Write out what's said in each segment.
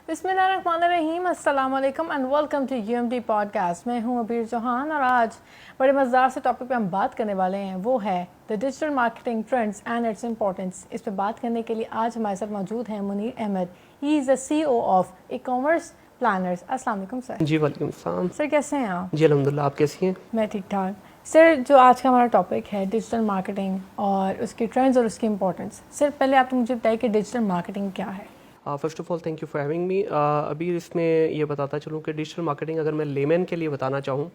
बिस्मिल्लाहिर्रहमानिर्रहीम, अस्सलाम वालेकुम and welcome to UMT podcast. मैं हूं अबीर चौहान और आज बड़े मज़ेदार से टॉपिक पे हम बात करने वाले हैं, वो है the digital marketing trends and its importance. इस पे बात करने के लिए आज हमारे साथ मौजूद हैं Munir Ahmed. He is the CEO of e-commerce planners. अस्सलाम वालेकुम सर। जी वालेकुम सलाम। सर कैसे हैं आप? जी अल्हम्दुलिल्लाह, आप कैसी हैं? मैं ठीक ठाक। सर, जो आज का हमारा टॉपिक है डिजिटल मार्केटिंग और उसके ट्रेंड्स और उसकी इंपॉर्टेंस, सर पहले आप मुझे बताइए कि डिजिटल मार्केटिंग क्या है। First of all thank you for having me. अभी इसमें ये बताता चलूँ कि डिजिटल मार्केटिंग अगर मैं लेमैन के लिए बताना चाहूँ,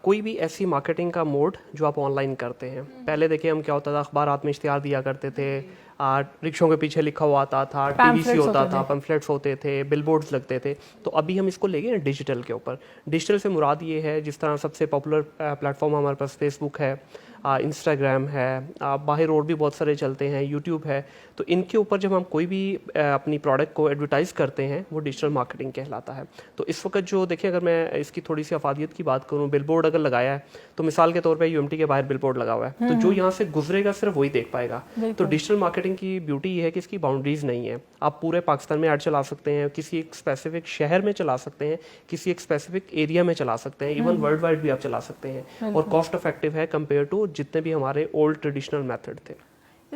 कोई भी ऐसी मार्केटिंग का मोड जो आप ऑनलाइन करते हैं। पहले देखिए हम क्या होता था, अखबारात में इश्तिहार दिया करते थे, रिक्शों के पीछे लिखा हुआ आता था, टीवीसी होता था, पम्फलेट्स होते थे, बिलबोर्ड्स लगते थे। तो अभी हम इसको ले गए डिजिटल के ऊपर। डिजिटल से मुराद ये है, जिस तरह सबसे पॉपुलर प्लेटफॉर्म हमारे पास फेसबुक है, इंस्टाग्राम है, बाहर और भी बहुत सारे चलते हैं, यूट्यूब है। तो इनके ऊपर जब हम कोई भी अपनी प्रोडक्ट को एडवर्टाइज़ करते हैं, वो डिजिटल मार्केटिंग कहलाता है। तो इस वक्त जो देखिए, अगर मैं इसकी थोड़ी सी अफादियत की बात करूँ, बिलबोर्ड अगर लगाया है तो मिसाल के तौर पे यूएमटी के बाहर बिलबोर्ड लगा हुआ है, तो जो यहाँ से गुजरेगा सिर्फ वही देख पाएगा। तो डिजिटल मार्केटिंग की ब्यूटी ये है कि इसकी बाउंड्रीज नहीं है। आप पूरे पाकिस्तान में ऐड चला सकते हैं, किसी एक स्पेसिफिक शहर में चला सकते हैं, किसी एक स्पेसिफिक एरिया में चला सकते हैं, इवन वर्ल्ड वाइड भी आप चला सकते हैं, और कॉस्ट इफेक्टिव है कंपेयर टू जितने भी हमारे ओल्ड ट्रेडिशनल मेथड थे।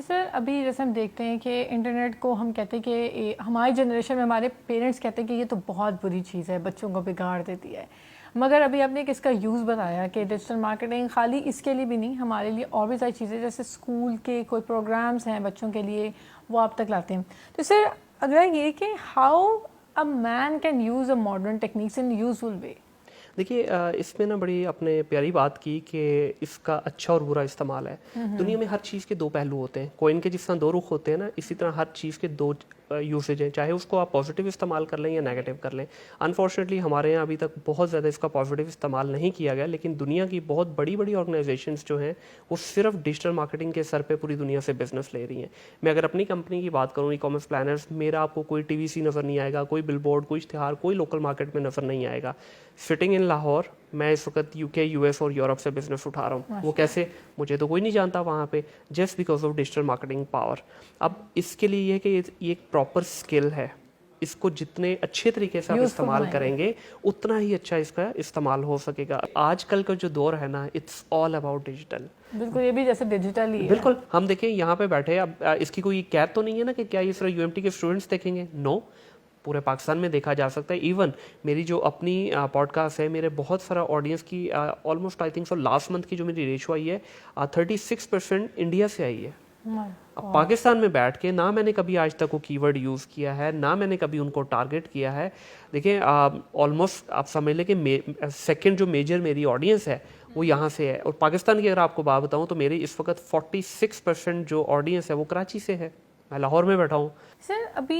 सर, अभी जैसे हम देखते हैं कि इंटरनेट को हम कहते हैं कि हमारी जनरेशन में हमारे पेरेंट्स कहते हैं कि ये तो बहुत बुरी चीज़ है, बच्चों को बिगाड़ देती है। मगर अभी आपने किसका यूज़ बताया कि डिजिटल मार्केटिंग खाली इसके लिए भी नहीं, हमारे लिए और भी सारी चीज़ें, जैसे स्कूल के कोई प्रोग्राम्स हैं बच्चों के लिए, वो आप तक लाते हैं। तो सर, अगला ये कि how a man can use a modern techniques in useful way. देखिए, इसमें ना बड़ी आपने प्यारी बात की कि इसका अच्छा और बुरा इस्तेमाल है। दुनिया में हर चीज़ के दो पहलू होते हैं। कॉइन के जिस तरह दो रुख होते हैं ना, इसी तरह हर चीज़ के दो यूसेज हैं, चाहे उसको आप पॉजिटिव इस्तेमाल कर लें या नेगेटिव कर लें। अनफॉर्चुनेटली हमारे यहाँ अभी तक बहुत ज़्यादा इसका पॉजिटिव इस्तेमाल नहीं किया गया, लेकिन दुनिया की बहुत बड़ी बड़ी ऑर्गेनाइजेशंस जो हैं वो सिर्फ डिजिटल मार्केटिंग के सर पे पूरी दुनिया से बिजनेस ले रही हैं। मैं अगर अपनी कंपनी की बात करूँ, ई-कॉमर्स प्लानर्स, मेरा आपको कोई टीवीसी नज़र नहीं आएगा, कोई बिलबोर्ड, कोई इश्तिहार, कोई लोकल मार्केट में नज़र नहीं आएगा। सिटिंग इन लाहौर, मैं इस वक्त यूके, यूएस और यूरोप से बिजनेस उठा रहा हूँ। वो कैसे, मुझे तो कोई नहीं जानता वहाँ पे, just because of digital marketing power. अब इसके लिए ये है कि ये एक प्रॉपर स्किल है। इसको जितने अच्छे तरीके से आप इस्तेमाल करेंगे, उतना ही अच्छा इसका इस्तेमाल हो सकेगा। आजकल का जो दौर है ना, इट्स ऑल अबाउट डिजिटल। बिल्कुल, ये भी जैसे डिजिटल ही है। बिल्कुल, हम देखें यहाँ पे बैठे, अब इसकी कोई कैद तो नहीं है ना कि क्या ये सिर्फ यूएमटी के स्टूडेंट्स देखेंगे। नो, पूरे पाकिस्तान में देखा जा सकता है। इवन मेरी जो अपनी पॉडकास्ट है, मेरे बहुत सारा ऑडियंस की almost I think so last month की जो मेरी रेशो आई है, 36% इंडिया से आई है। अब पाकिस्तान में बैठ के ना मैंने कभी आज तक वो कीवर्ड यूज़ किया है, ना मैंने कभी उनको टारगेट किया है। देखिए, ऑलमोस्ट आप समझ लें कि सेकंड जो मेजर मेरी ऑडियंस है वो यहाँ से है। और पाकिस्तान की अगर आपको बात बताऊँ तो मेरी इस वक्त 46% जो ऑडियंस है वो कराची से है। मैं लाहौर में बैठा हूँ। सर, अभी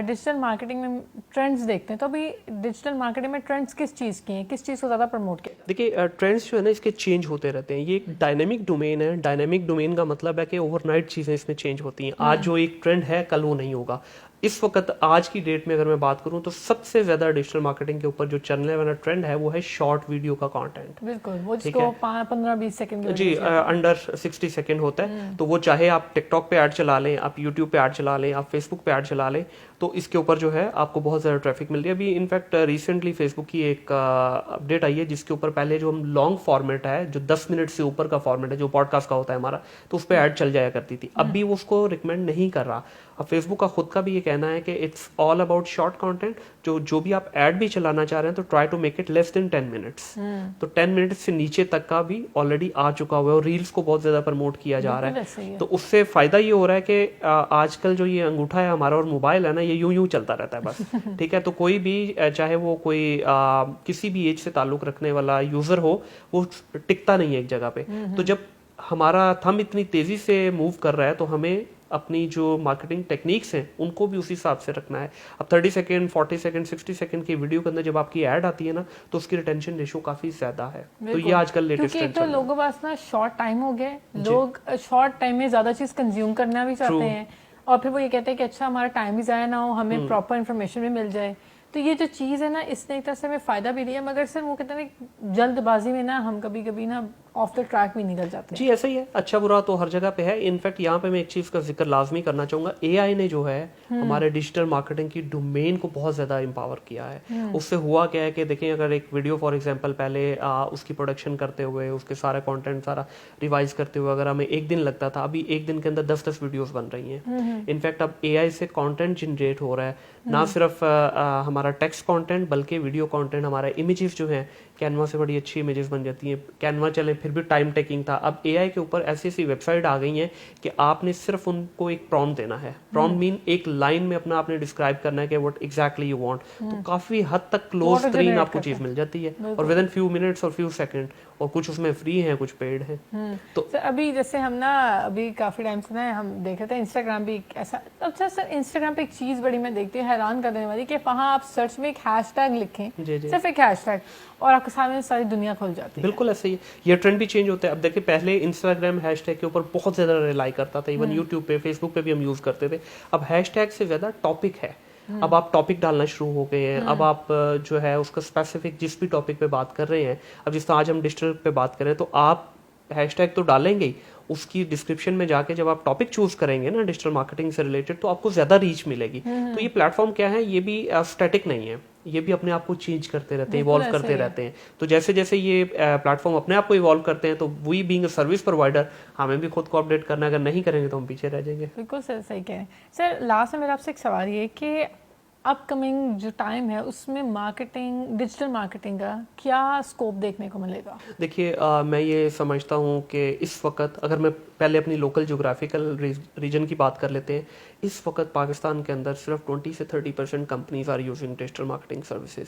डिजिटल मार्केटिंग में ट्रेंड्स देखते हैं, तो अभी डिजिटल मार्केटिंग में ट्रेंड्स किस चीज़ के हैं, किस चीज़ को ज़्यादा प्रमोट किया? देखिए, ट्रेंड्स जो है ना, इसके चेंज होते रहते हैं। ये एक डायनेमिक डोमेन है। डायनेमिक डोमेन का मतलब है कि ओवरनाइट चीज़ें इसमें चेंज होती हैं। आज जो एक ट्रेंड है, कल वो नहीं होगा। इस वक्त आज की डेट में अगर मैं बात करूं तो सबसे ज्यादा डिजिटल मार्केटिंग के ऊपर जो चलने वाला ट्रेंड है वो है शॉर्ट वीडियो का कंटेंट। बिल्कुल, वो जिसको 15-20 सेकंड जी, अंडर 60 सेकंड होता है। तो वो चाहे आप टिकटॉक पे ऐड चला लें, आप यूट्यूब पे ऐड चला लें, आप फेसबुक पे ऐड चला लें, तो इसके ऊपर जो है आपको बहुत ज़्यादा ट्रैफिक मिल रही है। अभी इनफैक्ट रिसेंटली फेसबुक की एक अपडेट आई है जिसके ऊपर पहले जो हम लॉन्ग फॉर्मेट है, जो 10 मिनट से ऊपर का फॉर्मेट है, जो पॉडकास्ट का होता है हमारा, तो उस पर ऐड चल जाया करती थी। अब भी वो उसको रिकमेंड नहीं कर रहा। अब फेसबुक का खुद का भी ये कहना है कि it's all about short content. जो भी आप ऐड भी चलाना चाह रहे हैं तो try to make it less than 10 minutes. तो 10 मिनट्स से नीचे तक का भी ऑलरेडी आ चुका हुआ है, और रील्स को बहुत ज्यादा प्रमोट किया जा रहा है। तो उससे फायदा ये हो रहा है कि आजकल जो ये अंगूठा है हमारा और मोबाइल है ना, ये यूं यूं चलता रहता है बस। ठीक है, तो कोई भी चाहे वो कोई किसी भी एज से ताल्लुक रखने वाला यूजर हो, वो टिकता नहीं है एक जगह पे। तो जब हमारा थंब इतनी तेजी से मूव कर रहा है तो हमें अपनी जो मार्केटिंग टेक्निक्स हैं उनको भी उसी हिसाब से रखना है। अब 30 सेकंड, 40 सेकंड, 60 सेकंड की वीडियो के अंदर जब आपकी ऐड आती है ना, तो उसकी रिटेंशन रेशो काफी ज्यादा है। तो ये आजकल लेटेस्ट ट्रेंड तो लोगों के पास ना शॉर्ट टाइम हो गया, लोग शॉर्ट टाइम में ज्यादा चीज कंज्यूम करना भी चाहते हैं, और फिर वो ये कहते हैं कि अच्छा हमारा टाइम भी जाया ना हो, हमें प्रॉपर इन्फॉर्मेशन भी मिल जाए। तो ये जो चीज़ है ना, इसने एक तरह से हमें फ़ायदा भी दिया, मगर सर वो कहते हैं जल्दबाजी में ना हम कभी कभी ना ऑफ द ट्रैक भी निकल जाते हैं। जी ऐसा ही है, अच्छा बुरा तो हर जगह पे है। इनफैक्ट यहाँ पे मैं एक चीज़ का जिक्र लाजमी करना चाहूँगा, एआई ने जो है हमारे डिजिटल मार्केटिंग की डोमेन को बहुत ज़्यादा एम्पावर किया है। उससे हुआ क्या है कि देखें, अगर एक वीडियो फॉर एग्जांपल पहले उसकी प्रोडक्शन करते हुए, उसके सारा कंटेंट सारा रिवाइज करते हुए अगर हमें एक दिन लगता था, अभी एक दिन के अंदर 10-10 वीडियोस बन रही हैं। इनफैक्ट अब एआई से कंटेंट जनरेट हो रहा है, ना सिर्फ हमारा टेक्स्ट कंटेंट बल्कि वीडियो कंटेंट, हमारा इमेजेस जो हैं कैनवा से बड़ी अच्छी इमेजेस बन जाती हैं। कैनवा चले फिर भी टाइम टेकिंग था, अब एआई के ऊपर ऐसी ऐसी वेबसाइट आ गई हैं कि आपने सिर्फ उनको एक प्रॉम्प्ट देना है। प्रॉम्प्ट मीन एक लाइन में अपना आपने डिस्क्राइब करना है कि व्हाट एग्जैक्टली यू वांट, तो काफी हद तक क्लोज तरीन आपको चीज मिल जाती है और विद इन फ्यू मिनट्स और फ्यू सेकंड, और कुछ उसमें फ्री है कुछ पेड है। तो सर अभी जैसे हम ना अभी काफी टाइम से ना हम देख रहे थे इंस्टाग्राम भी ऐसा, अच्छा सर इंस्टाग्राम पे एक चीज बड़ी मैं देखती हूँ हैरान करने वाली, कि वहाँ आप सर्च में एक हैशटैग लिखें, सिर्फ एक हैशटैग, और आपके सामने सारी दुनिया खुल जाती है। बिल्कुल ऐसे ही ये ट्रेंड भी चेंज होता है। अब देखिए, पहले इंस्टाग्राम हैशटैग के ऊपर बहुत ज्यादा रिलाई करता था, इवन यूट्यूब पे फेसबुक पे भी हम यूज करते थे। अब हैशटैग से ज्यादा टॉपिक है, अब आप टॉपिक डालना शुरू हो गए हैं। अब आप जो है उसका स्पेसिफिक जिस भी टॉपिक पे बात कर रहे हैं, अब जिस तरह आज हम डिजिटल पे बात कर रहे हैं, तो आप हैशटैग तो डालेंगे ही, उसकी डिस्क्रिप्शन में जाके जब आप टॉपिक चूज करेंगे ना डिजिटल मार्केटिंग से रिलेटेड, तो आपको ज्यादा रीच मिलेगी। तो ये प्लेटफॉर्म क्या है, ये भी स्टैटिक नहीं है, ये भी अपने आप को चेंज करते रहते हैं, इवॉल्व करते रहते हैं। तो जैसे जैसे ये प्लेटफॉर्म अपने आप को इवॉल्व करते हैं, तो we being a service provider हमें भी खुद को अपडेट करना है। अगर नहीं करेंगे तो हम पीछे रह जाएंगे। बिल्कुल सर, सही कह रहे हैं सर। लास्ट में मेरा आपसे एक सवाल ये कि अपकमिंग जो टाइम है उसमें मार्केटिंग, डिजिटल मार्केटिंग का क्या स्कोप देखने को मिलेगा? देखिए, मैं ये समझता हूँ कि इस वक्त, अगर मैं पहले अपनी लोकल जोग्राफिकल रीजन की बात कर लेते हैं, इस वक्त पाकिस्तान के अंदर सिर्फ 20 से 30% companies are using digital marketing services.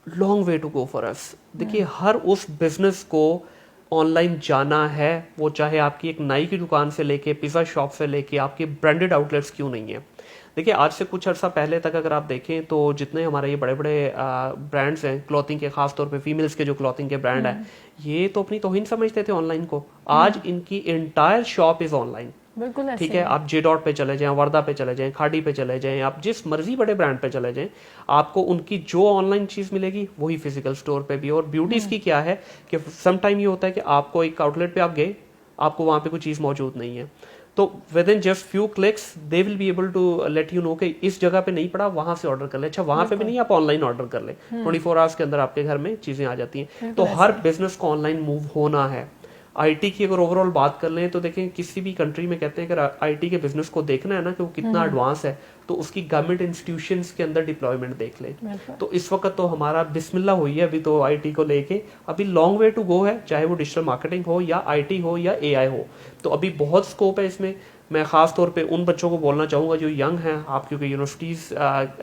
Long way to go for us. देखिए, हर उस बिजनेस को ऑनलाइन जाना है, वो चाहे आपकी एक नाई की दुकान से लेके पिज़्ज़ा शॉप से लेके आपके ब्रांडेड आउटलेट्स क्यों नहीं है। देखिए, आज से कुछ अर्सा पहले तक अगर आप देखें तो जितने हमारे ये बड़े बड़े ब्रांड्स हैं क्लॉथिंग के, खास तौर पे फीमेल्स के जो क्लॉथिंग के ब्रांड हैं, ये तो अपनी तौहीन समझते थे ऑनलाइन को। आज इनकी एंटायर शॉप इज ऑनलाइन। बिल्कुल ठीक है, आप J.Dot पे चले जाएं, वर्दा पे चले जाएं, खाड़ी पे चले जाएं, आप जिस मर्जी बड़े ब्रांड पे चले जाएं, आपको उनकी जो ऑनलाइन चीज मिलेगी वही फिजिकल स्टोर पे भी। और ब्यूटी इसकी क्या है कि सम टाइम ये होता है कि आपको एक आउटलेट पे आप गए, आपको वहां पे कोई चीज मौजूद नहीं है, तो within just few clicks they will be able to let you know कि इस जगह पे नहीं पड़ा, वहां से ऑर्डर कर ले। अच्छा, वहां पे भी नहीं, आप ऑनलाइन ऑर्डर कर ले, 24 आवर्स के अंदर आपके घर में चीजें आ जाती हैं। तो हर बिजनेस को ऑनलाइन मूव होना है। आईटी की अगर ओवरऑल बात कर लें तो देखें, किसी भी कंट्री में कहते हैं अगर आईटी के बिजनेस को देखना है ना कि वो कितना एडवांस है, तो उसकी गवर्नमेंट इंस्टीट्यूशंस के अंदर डिप्लॉयमेंट देख लें। तो इस वक्त तो हमारा बिस्मिल्लाह हुई है अभी तो आईटी को लेके, अभी लॉन्ग वे टू गो है, चाहे वो डिजिटल मार्केटिंग हो या आईटी हो या एआई हो, तो अभी बहुत स्कोप है इसमें। मैं ख़ास तौर पे उन बच्चों को बोलना चाहूँगा जो यंग हैं, आप क्योंकि यूनिवर्सिटीज़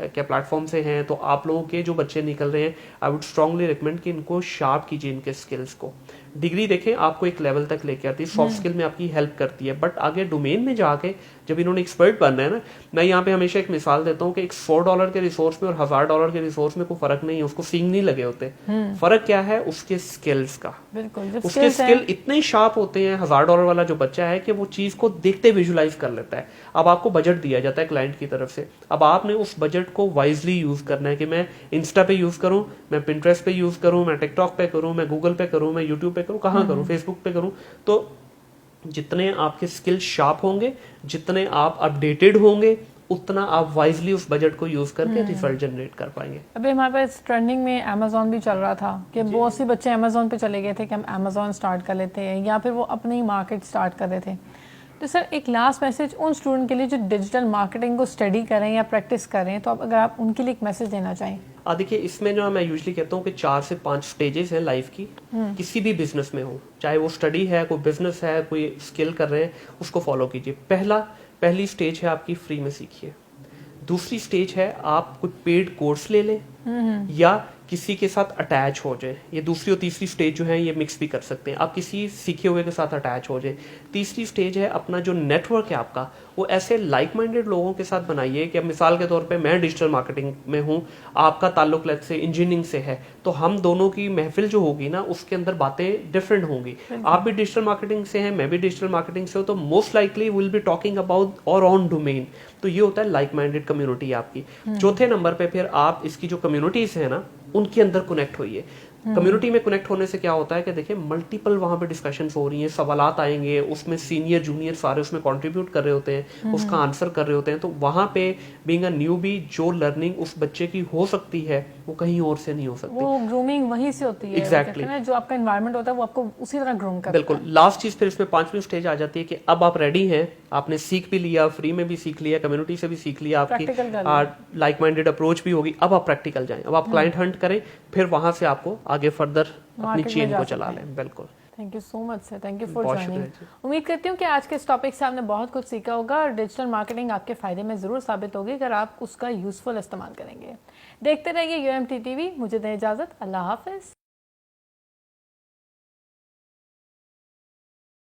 के प्लेटफॉर्म से हैं, तो आप लोगों के जो बच्चे निकल रहे हैं, आई वुड स्ट्रांगली रिकमेंड कि इनको शार्प कीजिए इनके स्किल्स को। डिग्री देखें आपको एक लेवल तक लेके आती है, सॉफ्ट स्किल में आपकी हेल्प करती है, बट आगे डोमेन में जाके जब इन्होंने एक्सपर्ट बनना है ना, मैं यहाँ पे हमेशा एक मिसाल देता हूँ कि एक $100 के रिसोर्स में और $1000 के रिसोर्स में कोई फर्क नहीं है, उसको सींग नहीं लगे होते। फर्क क्या है? उसके स्किल्स का। बिल्कुल, उसके स्किल इतने शार्प होते हैं, $1000 वाला जो बच्चा है कि वो चीज को देखते विजुलाइज कर लेता है। अब आपको बजट दिया जाता है क्लाइंट की तरफ से, अब आपने उस बजट को वाइजली यूज करना है कि मैं इंस्टा पे यूज करूं, मैं पिंटरेस्ट पे यूज करूं, मैं टिकटॉक पे करूं, मैं गूगल पे करूं, मैं यूट्यूब पे करूं, कहाँ करूं, फेसबुक पे करूं। तो जितने आपके स्किल शार्प होंगे, जितने आप अपडेटेड होंगे, उतना आप वाइजली उस बजट को यूज करके रिजल्ट जनरेट कर पाएंगे। अभी हमारे पास ट्रेंडिंग में अमेजोन भी चल रहा था कि बहुत से बच्चे अमेजोन पे चले गए थे कि हम अमेजोन स्टार्ट कर लेते हैं, या फिर वो अपनी मार्केट स्टार्ट कर रहे थे। तो सर एक लास्ट मैसेज उन स्टूडेंट के लिए जो डिजिटल मार्केटिंग को स्टडी करें या प्रैक्टिस करें, तो अगर आप उनके लिए एक मैसेज देना चाहें। देखिए, इसमें जो मैं यूजुअली कहता हूँ कि 4 से 5 स्टेजेस हैं लाइफ की, किसी भी बिजनेस में हो, चाहे वो स्टडी है, कोई बिजनेस है, कोई स्किल कर रहे हैं, उसको फॉलो कीजिए। पहली स्टेज है आपकी फ्री में सीखिए। दूसरी स्टेज है आप कोई पेड कोर्स ले लें या किसी के साथ अटैच हो जाए। ये दूसरी और तीसरी स्टेज जो है ये मिक्स भी कर सकते हैं, आप किसी सीखे हुए के साथ अटैच हो जाए। तीसरी स्टेज है अपना जो नेटवर्क है आपका, वो ऐसे लाइक माइंडेड लोगों के साथ बनाइए कि अब मिसाल के तौर पे मैं डिजिटल मार्केटिंग में हूँ, आपका ताल्लुक लेट से इंजीनियरिंग से है, तो हम दोनों की महफिल जो होगी ना उसके अंदर बातें डिफरेंट होंगी। आप भी डिजिटल मार्केटिंग से हैं, मैं भी डिजिटल मार्केटिंग से हूँ, तो most likely will be talking about और ऑन डोमेन। तो ये होता है लाइक माइंडेड कम्युनिटी आपकी। चौथे नंबर पे फिर आप इसकी जो कम्युनिटीज है ना उनके अंदर कनेक्ट होइए। कम्युनिटी में कनेक्ट होने से क्या होता है कि देखिए मल्टीपल वहाँ पे डिस्कशंस हो रही हैं, सवालात आएंगे, उसमें सीनियर जूनियर सारे उसमें कंट्रीब्यूट कर रहे होते हैं, उसका आंसर कर रहे होते हैं, तो वहाँ पे बीइंग अ न्यूबी जो लर्निंग उस बच्चे की हो सकती है वो कहीं और से नहीं हो सकती। वो ग्रूमिंग वहीं से होती है। Exactly. जो आपका एनवायरनमेंट होता है वो आपको उसी तरह ग्रूम करता है। बिल्कुल। लास्ट चीज फिर इसमें 5वीं स्टेज आ जाती है कि अब आप रेडी हैं, आपने सीख भी लिया, फ्री में भी सीख लिया, कम्युनिटी से भी सीख लिया, आपकी लाइक माइंडेड अप्रोच भी होगी, अब आप प्रैक्टिकल जाएं, अब आप क्लाइंट हंट करें, फिर वहां से आपको आगे फर्दर अपनी चेन को चला लें। बिल्कुल। Thank you so much sir, thank you for joining. उम्मीद करती हूँ कि आज के इस टॉपिक से आपने बहुत कुछ सीखा होगा और डिजिटल मार्केटिंग आपके फायदे में ज़रूर साबित होगी अगर आप उसका यूजफुल इस्तेमाल करेंगे। देखते रहिए UMT TV। मुझे दें इजाज़त। अल्लाह हाफिज़।